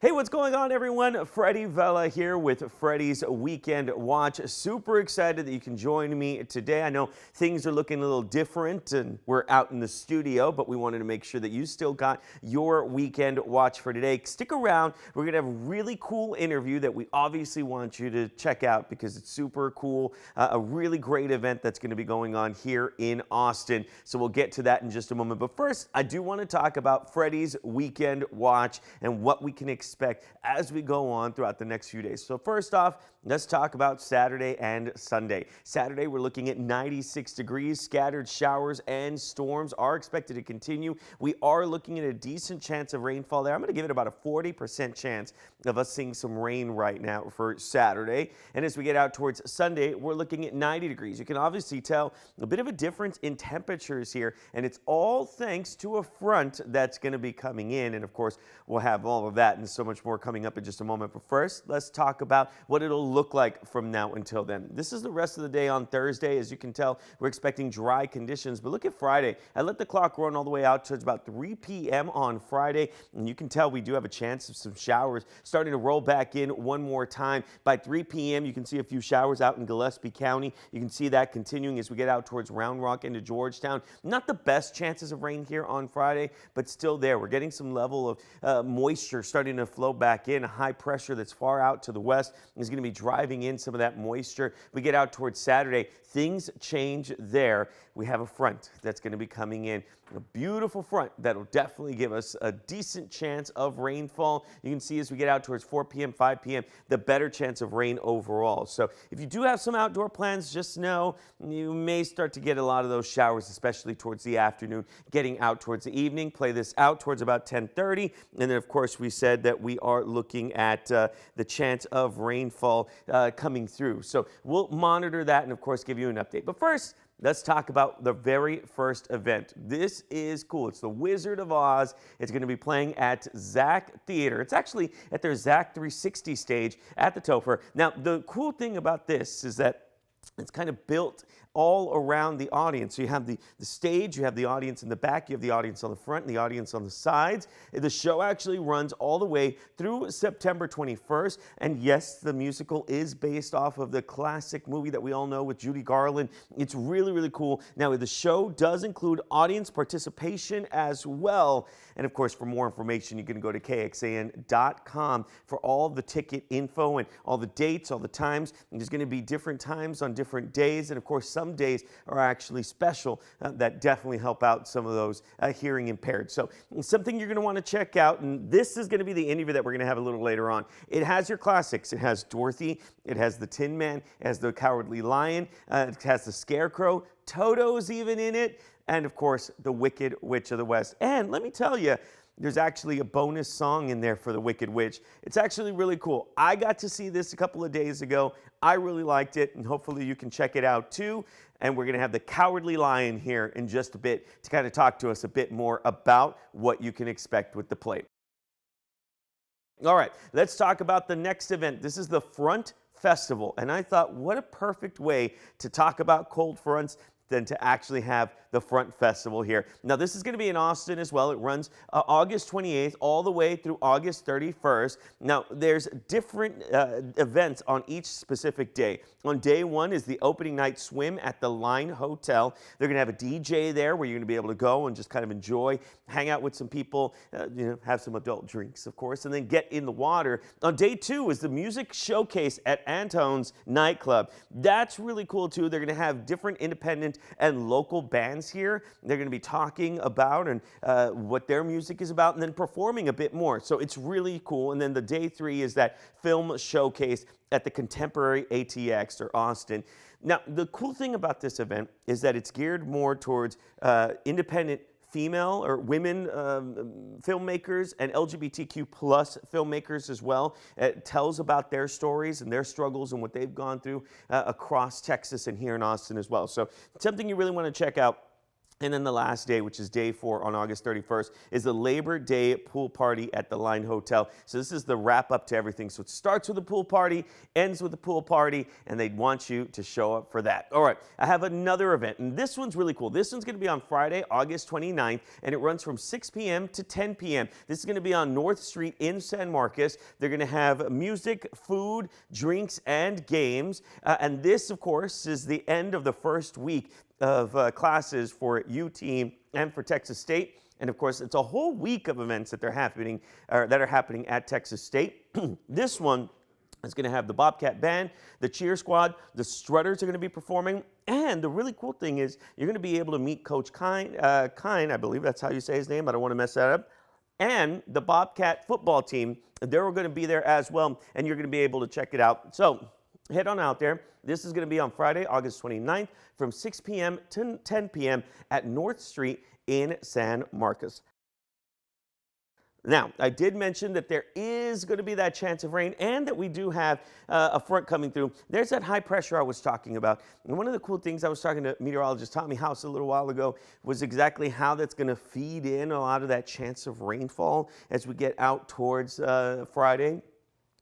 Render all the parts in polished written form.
Hey, what's going on, everyone? Freddy, Vella here with Freddy's Weekend Watch. Super excited that you can join me today. I know things are looking a little different and we're out in the studio, but we wanted to make sure that you still got your weekend watch for today. Stick around. We're going to have a really cool interview that we obviously want you to check out because it's super cool. A really great event that's going to be going on here in Austin. So we'll get to that in just a moment. But first, I do want to talk about Freddy's Weekend Watch and what we can expect as we go on throughout the next few days. So first off, let's talk about Saturday and Sunday. Saturday, we're looking at 96 degrees. Scattered showers and storms are expected to continue. We are looking at a decent chance of rainfall there. I'm going to give it about a 40% chance of us seeing some rain right now for Saturday. And as we get out towards Sunday, we're looking at 90 degrees. You can obviously tell a bit of a difference in temperatures here, and it's all thanks to a front that's going to be coming in. And of course, we'll have all of that and so much more coming up in just a moment. But first, let's talk about what it'll look like from now until then. This is the rest of the day on Thursday. As you can tell, we're expecting dry conditions. But look at Friday. I let the clock run all the way out towards about 3 p.m. on Friday. And you can tell we do have a chance of some showers starting to roll back in one more time. By 3 p.m., you can see a few showers out in Gillespie County. You can see that continuing as we get out towards Round Rock into Georgetown. Not the best chances of rain here on Friday, but still there. We're getting some level of moisture starting to flow back in. A high pressure that's far out to the west is going to be driving in some of that moisture. We get out towards Saturday, things change there. We have a front that's going to be coming in. A beautiful front that'll definitely give us a decent chance of rainfall. You can see as we get out towards 4 p.m., 5 p.m., the better chance of rain overall. So if you do have some outdoor plans, just know you may start to get a lot of those showers, especially towards the afternoon, getting out towards the evening. Play this out towards about 10:30. And then, of course, we said that we are looking at the chance of rainfall coming through. So we'll monitor that and, of course, give you an update. But first, let's talk about the very first event. This is cool. It's the Wizard of Oz. It's going to be playing at Zach Theater. It's actually at their Zach 360 stage at the Topher. Now, the cool thing about this is that it's kind of built all around the audience. So you have the stage, you have the audience in the back, you have the audience on the front, and the audience on the sides. The show actually runs all the way through September 21st. And yes, the musical is based off of the classic movie that we all know with Judy Garland. It's really, really cool. Now, the show does include audience participation as well. And of course, for more information, you can go to KXAN.com for all the ticket info and all the dates, all the times. And there's going to be different times on different days. And of course, some days are actually special that definitely help out some of those hearing impaired. So something you're going to want to check out, and this is going to be the interview that we're going to have a little later on. It has your classics. It has Dorothy. It has the Tin Man. It has the Cowardly Lion. It has the Scarecrow. Toto's even in it. And of course, the Wicked Witch of the West. And let me tell you, there's actually a bonus song in there for the Wicked Witch. It's actually really cool. I got to see this a couple of days ago. I really liked it, and hopefully you can check it out too. And we're going to have the Cowardly Lion here in just a bit to kind of talk to us a bit more about what you can expect with the play. All right, let's talk about the next event. This is the Front Festival, and I thought, what a perfect way to talk about cold fronts than to actually have the Front Festival here. Now, this is going to be in Austin as well. It runs August 28th all the way through August 31st. Now, there's different events on each specific day. On day one is the opening night swim at the Line Hotel. They're going to have a DJ there where you're going to be able to go and just kind of enjoy, hang out with some people, have some adult drinks, of course, and then get in the water. On day two is the music showcase at Antone's nightclub. That's really cool, too. They're going to have different independent and local bands here. They're going to be talking about and what their music is about and then performing a bit more. So it's really cool. And then the day three is that film showcase at the Contemporary ATX or Austin. Now, the cool thing about this event is that it's geared more towards independent female or women filmmakers and LGBTQ plus filmmakers as well. It tells about their stories and their struggles and what they've gone through across Texas and here in Austin as well. So something you really want to check out. And then the last day, which is day 4 on August 31st, is the Labor Day pool party at the Line Hotel. So this is the wrap up to everything. So it starts with the pool party, ends with the pool party, and they want you to show up for that. All right, I have another event, and this one's really cool. This one's going to be on Friday, August 29th, and it runs from 6 p.m. to 10 p.m. This is going to be on North Street in San Marcos. They're going to have music, food, drinks, and games. And this, of course, is the end of the first week of classes for UT and for Texas State. And of course, it's a whole week of events that are happening at Texas State. This one is going to have the Bobcat Band, the Cheer Squad, the Strutters are going to be performing. And the really cool thing is you're going to be able to meet Coach Kine, I believe that's how you say his name. I don't want to mess that up. And the Bobcat football team, they're going to be there as well. And you're going to be able to check it out. So head on out there. This is going to be on Friday, August 29th from 6 p.m. to 10 p.m. at North Street in San Marcos. Now, I did mention that there is going to be that chance of rain and that we do have a front coming through. There's that high pressure I was talking about. And one of the cool things I was talking to meteorologist Tommy House a little while ago was exactly how that's going to feed in a lot of that chance of rainfall as we get out towards Friday.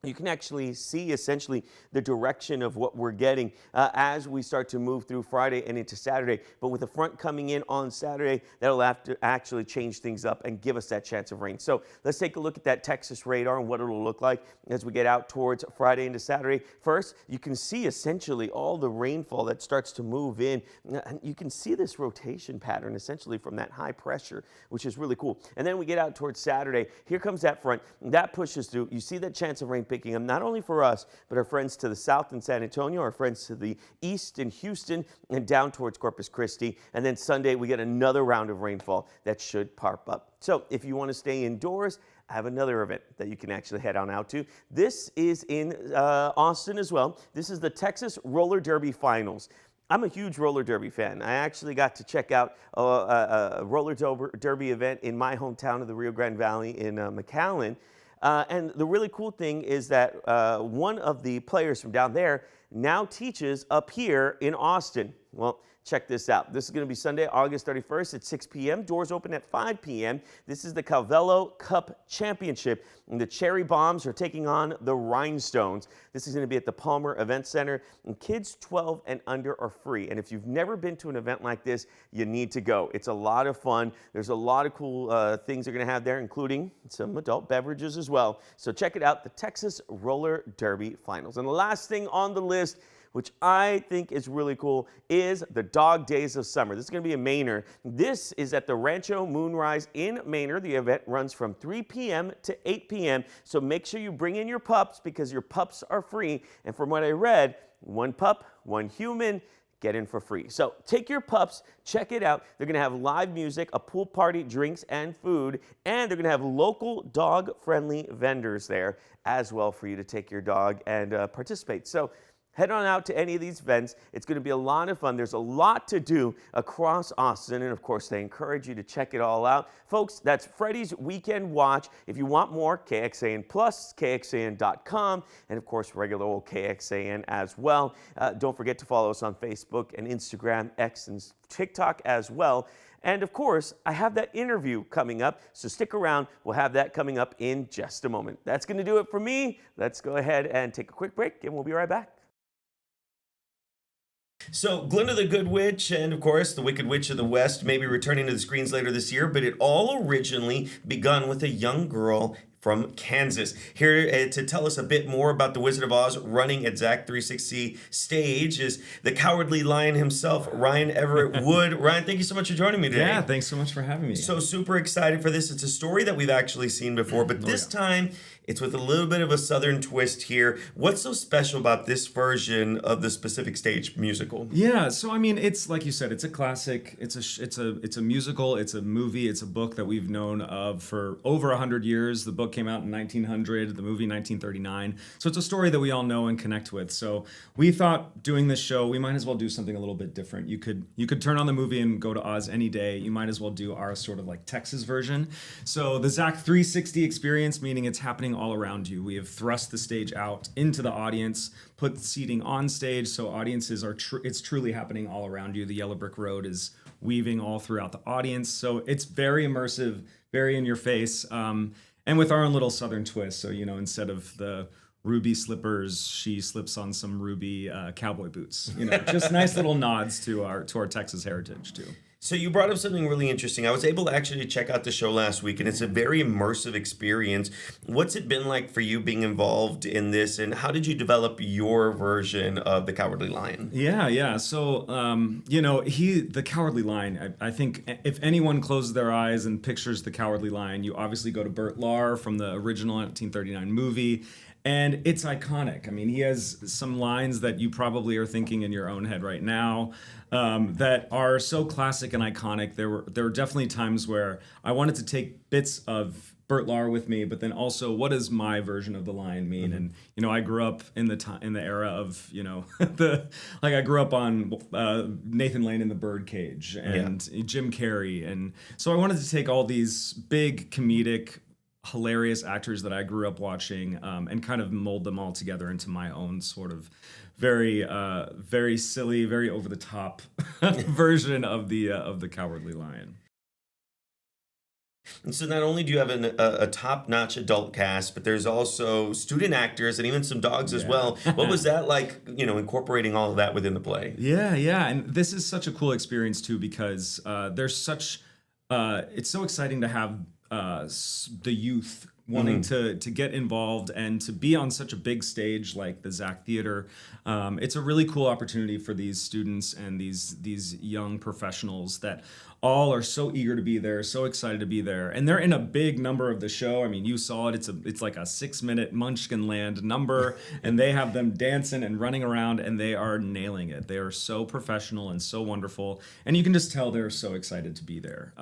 You can actually see essentially the direction of what we're getting as we start to move through Friday and into Saturday. But with the front coming in on Saturday, that'll have to actually change things up and give us that chance of rain. So let's take a look at that Texas radar and what it'll look like as we get out towards Friday into Saturday. First, you can see essentially all the rainfall that starts to move in. And you can see this rotation pattern essentially from that high pressure, which is really cool. And then we get out towards Saturday. Here comes that front. That pushes through. You see that chance of rain picking up, not only for us, but our friends to the south in San Antonio, our friends to the east in Houston, and down towards Corpus Christi. And then Sunday, we get another round of rainfall that should pop up. So if you want to stay indoors, I have another event that you can actually head on out to. This is in Austin as well. This is the Texas Roller Derby Finals. I'm a huge roller derby fan. I actually got to check out a roller derby event in my hometown of the Rio Grande Valley in McAllen. And the really cool thing is that one of the players from down there now teaches up here in Austin. Well, check this out. This is going to be Sunday, August 31st at 6 p.m. Doors open at 5 p.m. This is the Calvello Cup Championship. And the Cherry Bombs are taking on the Rhinestones. This is going to be at the Palmer Event Center. And kids 12 and under are free. And if you've never been to an event like this, you need to go. It's a lot of fun. There's a lot of cool things they're going to have there, including some adult beverages as well. So check it out, the Texas Roller Derby Finals. And the last thing on the list, which I think is really cool, is the Dog Days of Summer. This is going to be in Manor. This is at the Rancho Moonrise in Manor. The event runs from 3 p.m. to 8 p.m. So make sure you bring in your pups because your pups are free. And from what I read, one pup, one human, get in for free. So take your pups, check it out. They're going to have live music, a pool party, drinks, and food. And they're going to have local dog-friendly vendors there as well for you to take your dog and participate. So head on out to any of these events. It's going to be a lot of fun. There's a lot to do across Austin, and of course, they encourage you to check it all out. Folks, that's Freddy's Weekend Watch. If you want more, KXAN Plus, KXAN.com, and of course, regular old KXAN as well. Don't forget to follow us on Facebook and Instagram, X, and TikTok as well. And of course, I have that interview coming up, so stick around. We'll have that coming up in just a moment. That's going to do it for me. Let's go ahead and take a quick break, and we'll be right back. So, Glinda the Good Witch and, of course, the Wicked Witch of the West may be returning to the screens later this year, but it all originally begun with a young girl from Kansas. Here to tell us a bit more about the Wizard of Oz running at Zach 360 stage is the Cowardly Lion himself, Ryan Everett Wood. Ryan, thank you so much for joining me today. Yeah, thanks so much for having me. So super excited for this. It's a story that we've actually seen before, but this time it's with a little bit of a Southern twist here. What's so special about this version of the specific stage musical? Yeah, so I mean, it's like you said, it's a classic. It's a musical. It's a movie. It's a book that we've known of for over 100 years. The book came out in 1900. The movie 1939. So it's a story that we all know and connect with. So we thought doing this show, we might as well do something a little bit different. You could turn on the movie and go to Oz any day. You might as well do our sort of like Texas version. So the Zach 360 experience, meaning it's happening all around you. We have thrust the stage out into the audience, put seating on stage, so audiences are it's truly happening all around you. The yellow brick road is weaving all throughout the audience. So it's very immersive, very in your face, and with our own little Southern twist. So, instead of the ruby slippers, she slips on some ruby cowboy boots. Just nice little nods to our Texas heritage too. So you brought up something really interesting. I was able to actually check out the show last week, and it's a very immersive experience. What's it been like for you being involved in this, and how did you develop your version of the Cowardly Lion? Yeah. So, the Cowardly Lion, I think if anyone closes their eyes and pictures the Cowardly Lion, you obviously go to Burt Lahr from the original 1939 movie. And it's iconic. I mean, he has some lines that you probably are thinking in your own head right now that are so classic and iconic. There were definitely times where I wanted to take bits of Burt Lahr with me, but then also, what does my version of the lion mean? Mm-hmm. And I grew up in the era of I grew up on Nathan Lane in The Birdcage and Jim Carrey, and so I wanted to take all these big comedic, hilarious actors that I grew up watching and kind of mold them all together into my own sort of very very silly, very over the top version of the Cowardly Lion. And so not only do you have a top-notch adult cast, but there's also student actors and even some dogs as well. What was that like, incorporating all of that within the play? Yeah. And this is such a cool experience too, because there's such it's so exciting to have the youth wanting to get involved and to be on such a big stage like the Zach Theater. It's a really cool opportunity for these students and these young professionals that all are so eager to be there, so excited to be there. And they're in a big number of the show. I mean, you saw it. It's like a 6-minute Munchkinland number, and they have them dancing and running around, and they are nailing it. They are so professional and so wonderful. And you can just tell they're so excited to be there.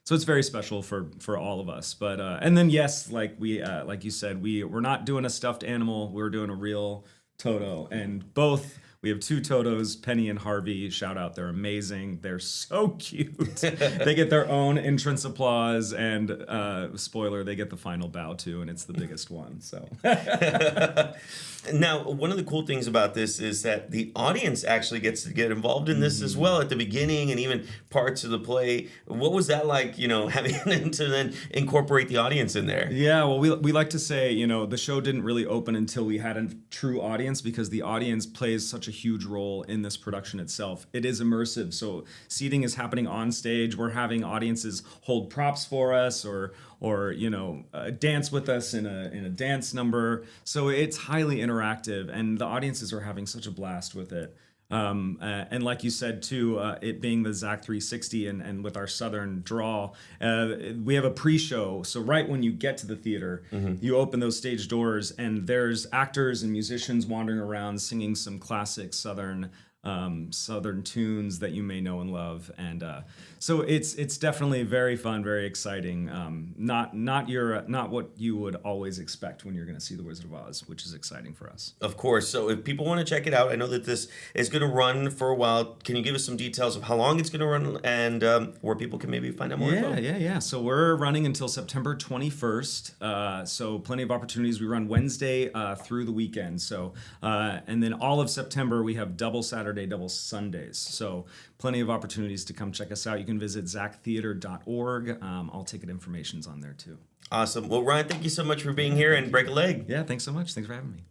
So it's very special for all of us. But and then yes, like you said, we're not doing a stuffed animal. We're doing a real Toto, and we have 2 Totos, Penny and Harvey. Shout out, they're amazing. They're so cute. They get their own entrance applause, and spoiler, they get the final bow too, and it's the biggest one. So. Now, one of the cool things about this is that the audience actually gets to get involved in this as well at the beginning and even parts of the play. What was that like, having to then incorporate the audience in there? Yeah, well, we like to say, the show didn't really open until we had a true audience, because the audience plays such a huge role in this production itself. It is immersive, so seating is happening on stage. We're having audiences hold props for us or dance with us in a dance number. So it's highly interactive, and the audiences are having such a blast with it. And like you said too, it being the Zach 360 and with our Southern drawl, we have a pre-show. So right when you get to the theater, you open those stage doors, and there's actors and musicians wandering around singing some classic Southern tunes that you may know and love, and so it's definitely very fun, very exciting. Not what you would always expect when you're going to see The Wizard of Oz, which is exciting for us. Of course. So if people want to check it out, I know that this is going to run for a while. Can you give us some details of how long it's going to run and where people can maybe find out more info? Yeah. So we're running until September 21st. So plenty of opportunities. We run Wednesday through the weekend. So and then all of September we have double Saturday, double Sundays. So plenty of opportunities to come check us out. You can visit zachtheater.org. All ticket information's on there too. Awesome. Well, Ryan, thank you so much for being here, and break a leg. Yeah, thanks so much. Thanks for having me.